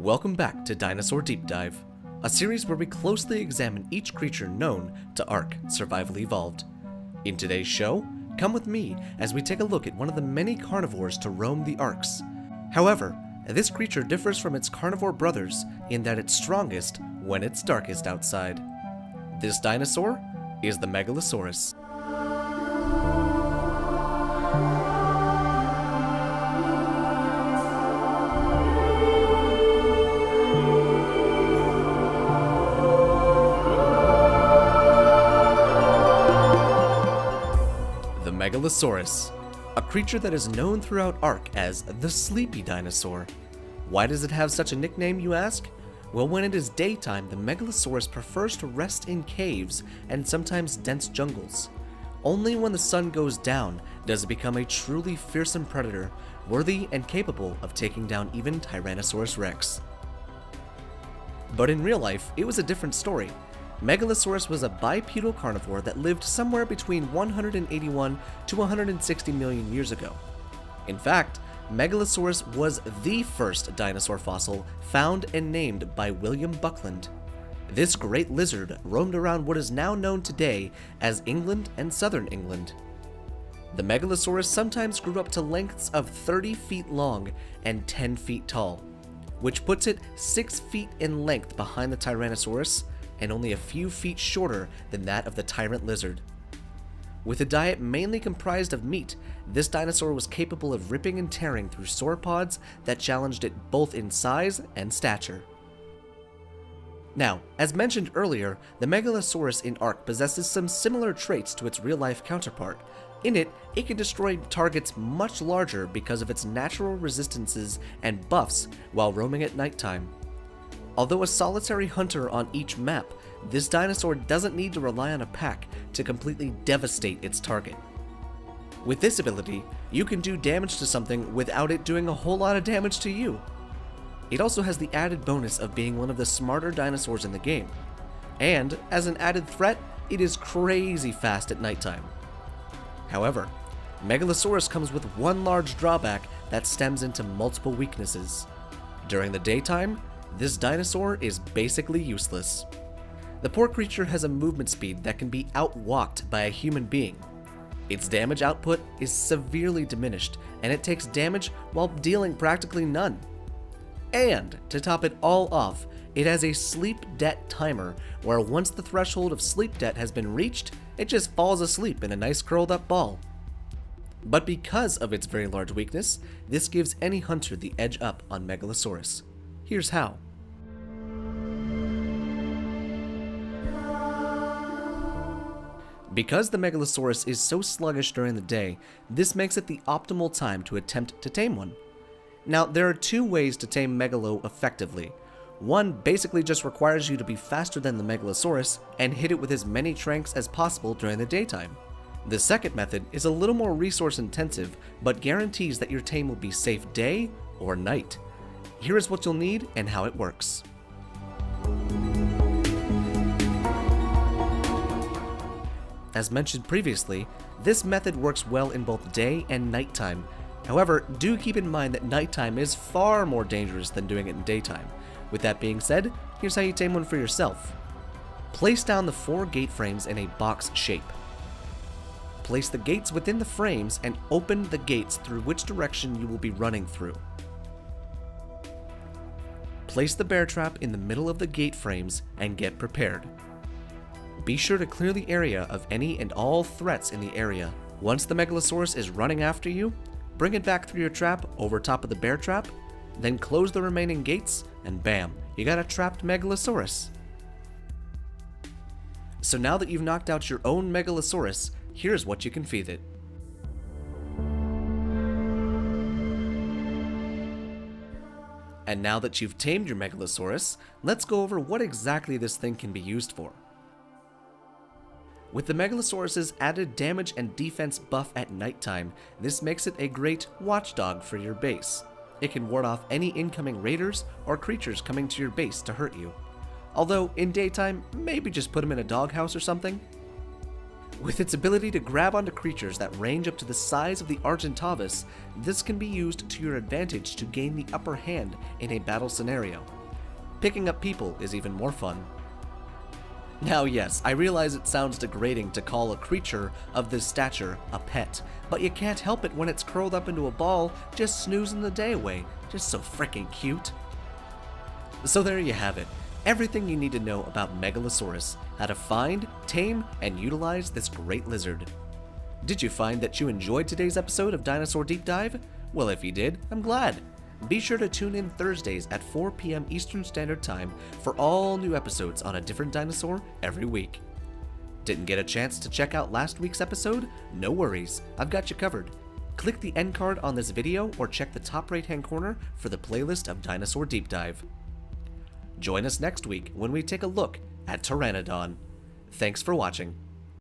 Welcome back to Dinosaur Deep Dive, a series where we closely examine each creature known to ARK Survival Evolved. In today's show, come with me as we take a look at one of the many carnivores to roam the ARKs. However, this creature differs from its carnivore brothers in that it's strongest when it's darkest outside. This dinosaur is the Megalosaurus. Megalosaurus, a creature that is known throughout ARK as the sleepy dinosaur. Why does it have such a nickname, you ask? Well, when it is daytime, the Megalosaurus prefers to rest in caves and sometimes dense jungles. Only when the sun goes down does it become a truly fearsome predator, worthy and capable of taking down even Tyrannosaurus Rex. But in real life, it was a different story. Megalosaurus was a bipedal carnivore that lived somewhere between 181 to 160 million years ago. In fact, Megalosaurus was the first dinosaur fossil found and named by William Buckland. This great lizard roamed around what is now known today as England and southern England. The Megalosaurus sometimes grew up to lengths of 30 feet long and 10 feet tall, which puts it 6 feet in length behind the Tyrannosaurus and only a few feet shorter than that of the tyrant lizard. With a diet mainly comprised of meat, this dinosaur was capable of ripping and tearing through sauropods that challenged it both in size and stature. Now, as mentioned earlier, the Megalosaurus in ARK possesses some similar traits to its real-life counterpart. In it can destroy targets much larger because of its natural resistances and buffs while roaming at nighttime. Although a solitary hunter on each map, this dinosaur doesn't need to rely on a pack to completely devastate its target. With this ability, you can do damage to something without it doing a whole lot of damage to you. It also has the added bonus of being one of the smarter dinosaurs in the game. And, as an added threat, it is crazy fast at nighttime. However, Megalosaurus comes with one large drawback that stems into multiple weaknesses. During the daytime, this dinosaur is basically useless. The poor creature has a movement speed that can be outwalked by a human being. Its damage output is severely diminished, and it takes damage while dealing practically none. And, to top it all off, it has a sleep debt timer, where once the threshold of sleep debt has been reached, it just falls asleep in a nice curled up ball. But because of its very large weakness, this gives any hunter the edge up on Megalosaurus. Here's how. Because the Megalosaurus is so sluggish during the day, this makes it the optimal time to attempt to tame one. Now, there are two ways to tame Megalo effectively. One basically just requires you to be faster than the Megalosaurus and hit it with as many tranks as possible during the daytime. The second method is a little more resource intensive, but guarantees that your tame will be safe day or night. Here is what you'll need and how it works. As mentioned previously, this method works well in both day and nighttime. However, do keep in mind that nighttime is far more dangerous than doing it in daytime. With that being said, here's how you tame one for yourself. Place down the 4 gate frames in a box shape. Place the gates within the frames and open the gates through which direction you will be running through. Place the bear trap in the middle of the gate frames and get prepared. Be sure to clear the area of any and all threats in the area. Once the Megalosaurus is running after you, bring it back through your trap over top of the bear trap, then close the remaining gates, and bam, you got a trapped Megalosaurus. So now that you've knocked out your own Megalosaurus, here's what you can feed it. And now that you've tamed your Megalosaurus, let's go over what exactly this thing can be used for. With the Megalosaurus's added damage and defense buff at nighttime, this makes it a great watchdog for your base. It can ward off any incoming raiders or creatures coming to your base to hurt you. Although, in daytime, maybe just put them in a doghouse or something. With its ability to grab onto creatures that range up to the size of the Argentavis, this can be used to your advantage to gain the upper hand in a battle scenario. Picking up people is even more fun. Now yes, I realize it sounds degrading to call a creature of this stature a pet, but you can't help it when it's curled up into a ball, just snoozing the day away, just so frickin' cute. So there you have it, everything you need to know about Megalosaurus, how to find, tame, and utilize this great lizard. Did you find that you enjoyed today's episode of Dinosaur Deep Dive? Well, if you did, I'm glad. Be sure to tune in Thursdays at 4 p.m. Eastern Standard Time for all new episodes on a different dinosaur every week. Didn't get a chance to check out last week's episode? No worries, I've got you covered. Click the end card on this video or check the top right-hand corner for the playlist of Dinosaur Deep Dive. Join us next week when we take a look at Pteranodon. Thanks for watching.